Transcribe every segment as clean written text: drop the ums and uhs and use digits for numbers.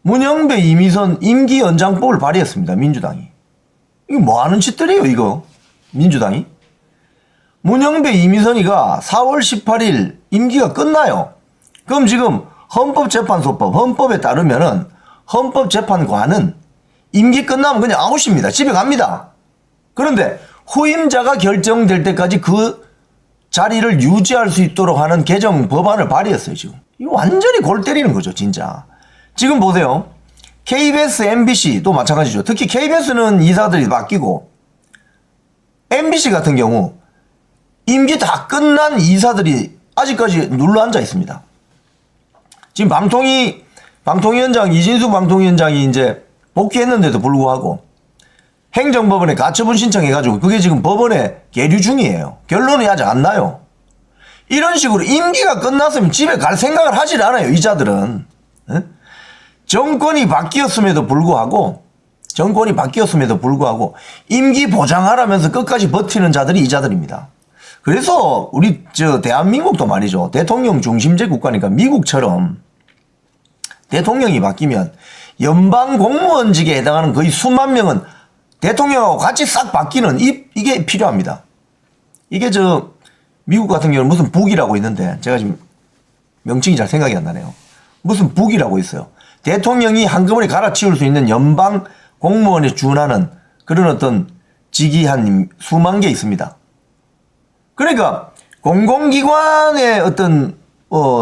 문영배, 이미선 임기 연장법을 발의했습니다. 민주당이. 이거 뭐 하는 짓들이에요, 이거? 민주당이. 문영배, 이미선이가 4월 18일 임기가 끝나요. 그럼 지금 헌법재판소법, 헌법에 따르면은 헌법재판관은 임기 끝나면 그냥 아웃입니다. 집에 갑니다. 그런데 후임자가 결정될 때까지 그 자리를 유지할 수 있도록 하는 개정 법안을 발의했어요, 지금. 이거 완전히 골 때리는 거죠, 진짜. 지금 보세요. KBS, MBC도 마찬가지죠. 특히 KBS는 이사들이 바뀌고, MBC 같은 경우, 임기 다 끝난 이사들이 아직까지 눌러앉아 있습니다. 지금 방통위원장, 이진숙 방통위원장이 이제 복귀했는데도 불구하고, 행정법원에 가처분 신청해가지고 그게 지금 법원에 계류 중이에요. 결론이 아직 안 나요. 이런 식으로 임기가 끝났으면 집에 갈 생각을 하질 않아요, 이자들은. 정권이 바뀌었음에도 불구하고 임기 보장하라면서 끝까지 버티는 자들이 이자들입니다. 그래서 우리 대한민국도 말이죠. 대통령 중심제 국가니까 미국처럼 대통령이 바뀌면 연방 공무원직에 해당하는 거의 수만 명은 대통령하고 같이 싹 바뀌는 이게 필요합니다. 이게 미국 같은 경우는 무슨 북이라고 있는데 제가 지금 명칭이 잘 생각이 안 나네요. 무슨 북이라고 있어요. 대통령이 한꺼번에 갈아치울 수 있는 연방 공무원에 준하는 그런 어떤 직이 한 수만 개 있습니다. 그러니까 공공기관의 어떤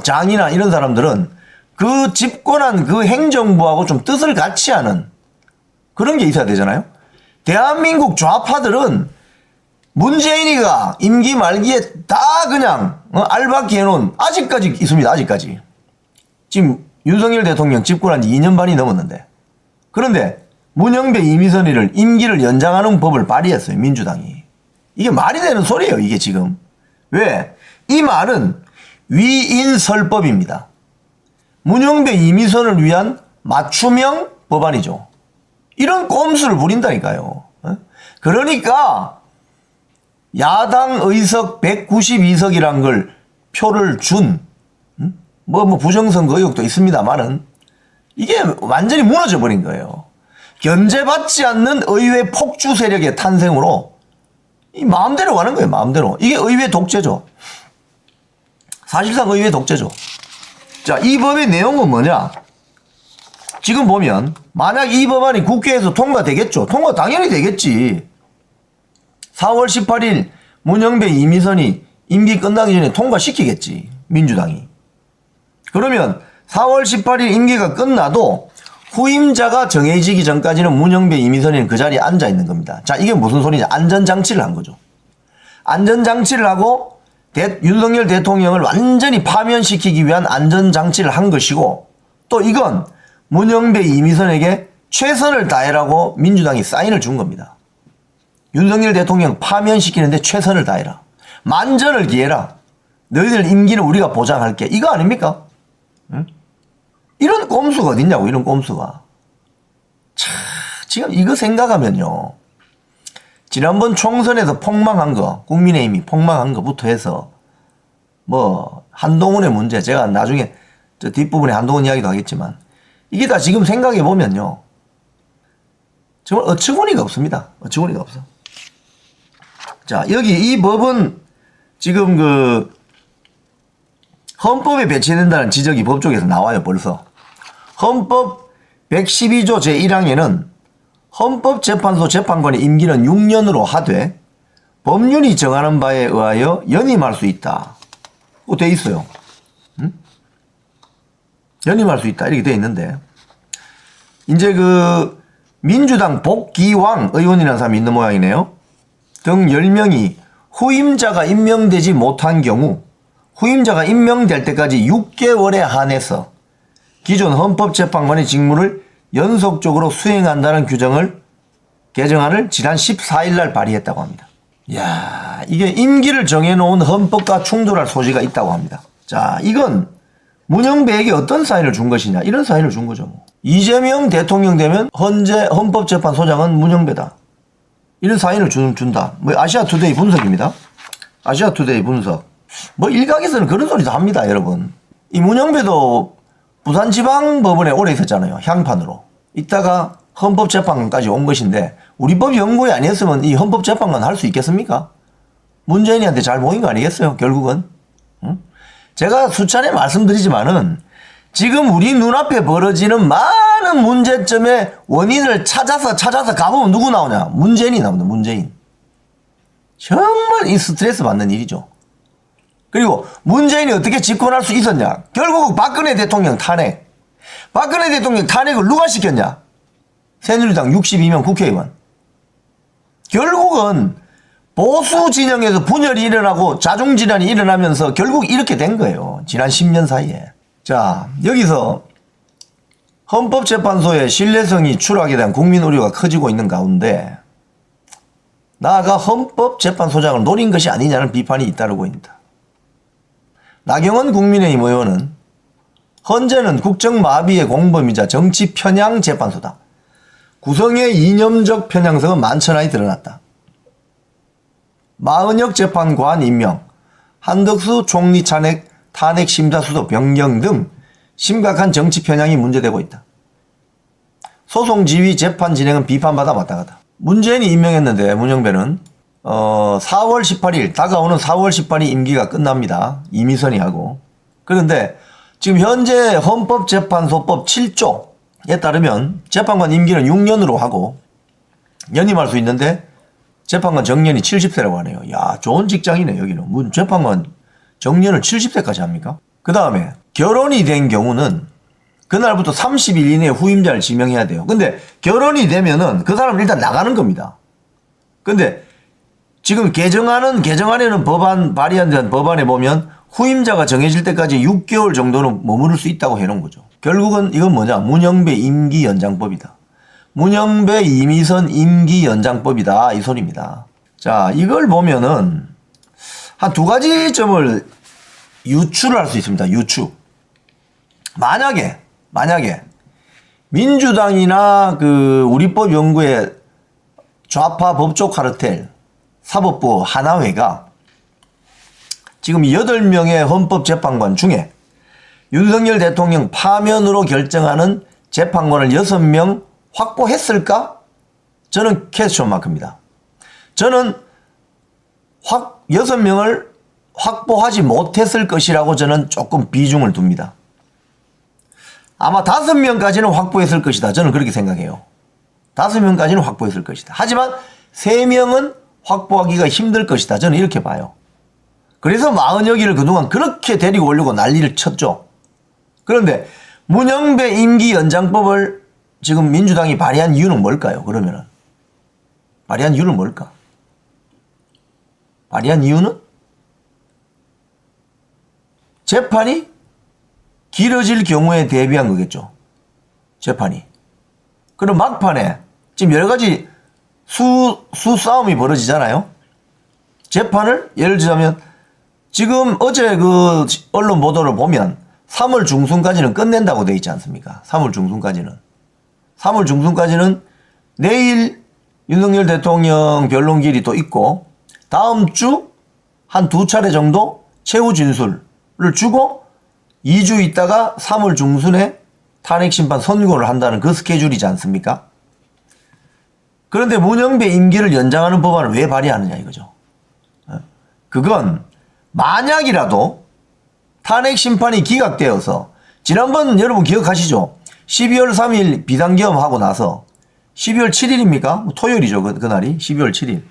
장이나 이런 사람들은 그 집권한 그 행정부하고 좀 뜻을 같이 하는 그런 게 있어야 되잖아요. 대한민국 좌파들은 문재인이가 임기 말기에 다 그냥 알박기 해놓은 아직까지 있습니다. 아직까지. 지금 윤석열 대통령 집권한 지 2년 반이 넘었는데 그런데 문영배, 이미선이를 임기를 연장하는 법을 발의했어요. 민주당이. 이게 말이 되는 소리예요. 이게 지금. 왜? 이 말은 위인설법입니다. 문영배, 이미선을 위한 맞춤형 법안이죠. 이런 꼼수를 부린다니까요. 그러니까 야당 의석 192석이란 걸 표를 준 부정선거 의혹도 있습니다만은 이게 완전히 무너져 버린 거예요. 견제받지 않는 의회 폭주 세력의 탄생으로 이 마음대로 가는 거예요. 마음대로. 이게 의회 독재죠. 사실상 의회 독재죠. 자, 이 법의 내용은 뭐냐? 지금 보면 만약 이 법안이 국회에서 통과되겠죠. 통과 당연히 되겠지. 4월 18일 문영배, 이미선이 임기 끝나기 전에 통과시키겠지. 민주당이. 그러면 4월 18일 임기가 끝나도 후임자가 정해지기 전까지는 문영배, 이미선이는 그 자리에 앉아 있는 겁니다. 자, 이게 무슨 소리냐? 안전장치를 한 거죠. 안전장치를 하고 윤석열 대통령을 완전히 파면시키기 위한 안전장치를 한 것이고 또 이건 문영배, 이미선에게 최선을 다해라고 민주당이 사인을 준 겁니다. 윤석열 대통령 파면시키는데 최선을 다해라. 만전을 기해라. 너희들 임기는 우리가 보장할게. 이거 아닙니까? 응? 이런 꼼수가 어딨냐고, 이런 꼼수가. 참, 지금 이거 생각하면요. 지난번 총선에서 폭망한 거, 국민의힘이 폭망한 거부터 해서, 한동훈의 문제, 제가 나중에 저 뒷부분에 한동훈 이야기도 하겠지만, 이게 다 지금 생각해보면요. 정말 어처구니가 없습니다. 어처구니가 없어. 자, 여기 이 법은 지금 헌법에 배치된다는 지적이 법조계에서 나와요, 벌써. 헌법 112조 제1항에는 헌법재판소 재판관의 임기는 6년으로 하되 법률이 정하는 바에 의하여 연임할 수 있다. 돼 있어요. 응? 연임할 수 있다. 이렇게 돼 있는데. 이제 민주당 복기왕 의원이라는 사람이 있는 모양이네요. 등 10명이 후임자가 임명되지 못한 경우 후임자가 임명될 때까지 6개월에 한해서 기존 헌법재판관의 직무를 연속적으로 수행한다는 개정안을 지난 14일 날 발의했다고 합니다. 이야, 이게 임기를 정해놓은 헌법과 충돌할 소지가 있다고 합니다. 자, 이건 문영배에게 어떤 사인을 준 것이냐, 이런 사인을 준 거죠. 이재명 대통령 되면 현재 헌법재판소장은 문영배다. 이런 사인을 준다. 아시아투데이 분석입니다. 아시아투데이 분석. 일각에서는 그런 소리도 합니다, 여러분. 이 문영배도 부산지방법원에 오래 있었잖아요. 향판으로. 이따가 헌법재판관까지 온 것인데 우리 법 연구회 아니었으면 이 헌법재판관 할 수 있겠습니까? 문재인이한테 잘 모인 거 아니겠어요? 결국은. 응? 제가 수차례 말씀드리지만은 지금 우리 눈앞에 벌어지는 많은 문제점의 원인을 찾아서 가보면 누구 나오냐? 문재인이 나옵니다. 문재인. 정말 이 스트레스 받는 일이죠. 그리고 문재인이 어떻게 집권할 수 있었냐? 결국 박근혜 대통령 탄핵. 박근혜 대통령 탄핵을 누가 시켰냐? 새누리당 62명 국회의원. 결국은 보수 진영에서 분열이 일어나고 자중질환이 일어나면서 결국 이렇게 된 거예요. 지난 10년 사이에. 자, 여기서 헌법재판소의 신뢰성이 추락에 대한 국민 우려가 커지고 있는 가운데 나아가 헌법재판소장을 노린 것이 아니냐는 비판이 잇따르고 있다. 나경원 국민의힘 의원은 헌재는 국정마비의 공범이자 정치 편향 재판소다. 구성의 이념적 편향성은 만천하에 드러났다. 마은혁 재판관 임명, 한덕수 총리 탄핵 심사수도 변경 등 심각한 정치 편향이 문제되고 있다. 소송 지휘 재판 진행은 비판받아 왔다 갔다. 문재인이 임명했는데 문영배는 4월 18일 다가오는 4월 18일 임기가 끝납니다. 이미선이 하고. 그런데 지금 현재 헌법재판소법 7조에 따르면 재판관 임기는 6년으로 하고 연임할 수 있는데 재판관 정년이 70세라고 하네요. 야, 좋은 직장이네 여기는. 재판관 정년을 70세까지 합니까? 그 다음에 결혼이 된 경우는 그날부터 30일 이내에 후임자를 지명해야 돼요. 근데 결혼이 되면은 그 사람은 일단 나가는 겁니다. 근데 지금 개정안에는 발의한 법안에 보면 후임자가 정해질 때까지 6개월 정도는 머무를 수 있다고 해놓은 거죠. 결국은 이건 뭐냐? 문영배 임기 연장법이다. 문영배 이미선 임기 연장법이다. 이 소리입니다. 자, 이걸 보면은 한 두 가지 점을 유추를 할 수 있습니다. 유추. 만약에 민주당이나 우리법 연구의 좌파 법조 카르텔 사법부 하나회가 지금 8명의 헌법재판관 중에 윤석열 대통령 파면으로 결정하는 재판관을 6명 확보했을까? 저는 퀘스천 마크입니다. 저는 6명을 확보하지 못했을 것이라고 저는 조금 비중을 둡니다. 아마 5명까지는 확보했을 것이다. 저는 그렇게 생각해요. 5명까지는 확보했을 것이다. 하지만 3명은 확보하기가 힘들 것이다. 저는 이렇게 봐요. 그래서 마은혁이를 그동안 그렇게 데리고 오려고 난리를 쳤죠. 그런데 문영배 임기 연장법을 지금 민주당이 발의한 이유는 뭘까요? 그러면은 발의한 이유는 뭘까? 발의한 이유는 재판이 길어질 경우에 대비한 거겠죠. 재판이. 그럼 막판에 지금 여러 가지 수싸움이 벌어지잖아요. 재판을 예를 들자면 지금 어제 언론 보도를 보면 3월 중순까지는 끝낸다고 돼 있지 않습니까? 3월 중순까지는. 3월 중순까지는 내일 윤석열 대통령 변론길이 또 있고 다음 주 한 2차례 정도 최후 진술을 주고 2주 있다가 3월 중순에 탄핵심판 선고를 한다는 그 스케줄이지 않습니까? 그런데 문영배 임기를 연장하는 법안을 왜 발의하느냐 이거죠. 그건 만약이라도 탄핵심판이 기각되어서 지난번 여러분 기억하시죠? 12월 3일 비상계엄하고 나서 12월 7일입니까? 토요일이죠. 그날이 12월 7일.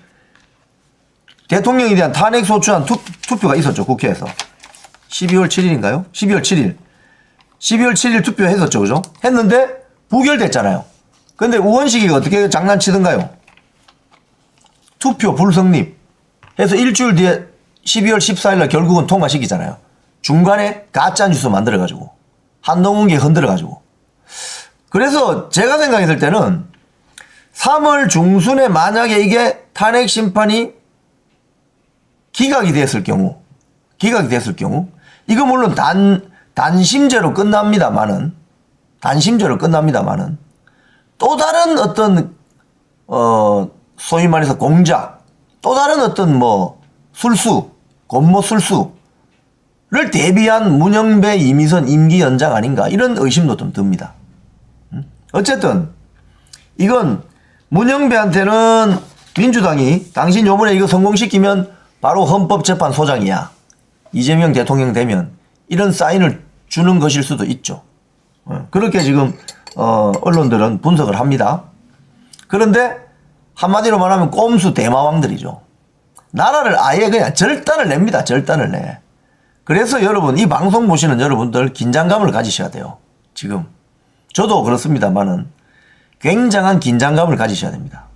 대통령에 대한 탄핵소추안 투표가 있었죠. 국회에서. 12월 7일인가요? 12월 7일. 12월 7일 투표했었죠. 그죠? 했는데 부결됐잖아요. 근데 우원식이가 어떻게 장난치던가요? 투표 불성립 해서 일주일 뒤에 12월 14일날 결국은 통과시키잖아요. 중간에 가짜뉴스 만들어가지고 한동훈계 흔들어가지고. 그래서 제가 생각했을 때는 3월 중순에 만약에 이게 탄핵심판이 기각이 됐을 경우 이거 물론 단심제로 끝납니다만은 또 다른 어떤 소위 말해서 공작 또 다른 어떤 술수 권모 술수 대비한 문영배, 이미선 임기 연장 아닌가 이런 의심도 좀 듭니다. 어쨌든 이건 문영배한테는 민주당이 당신 요번에 이거 성공시키면 바로 헌법재판소장이야. 이재명 대통령 되면 이런 사인을 주는 것일 수도 있죠. 그렇게 지금 언론들은 분석을 합니다. 그런데 한마디로 말하면 꼼수 대마왕들이죠. 나라를 아예 그냥 절단을 냅니다. 절단을 내. 그래서 여러분 이 방송 보시는 여러분들 긴장감을 가지셔야 돼요. 지금 저도 그렇습니다만은 굉장한 긴장감을 가지셔야 됩니다.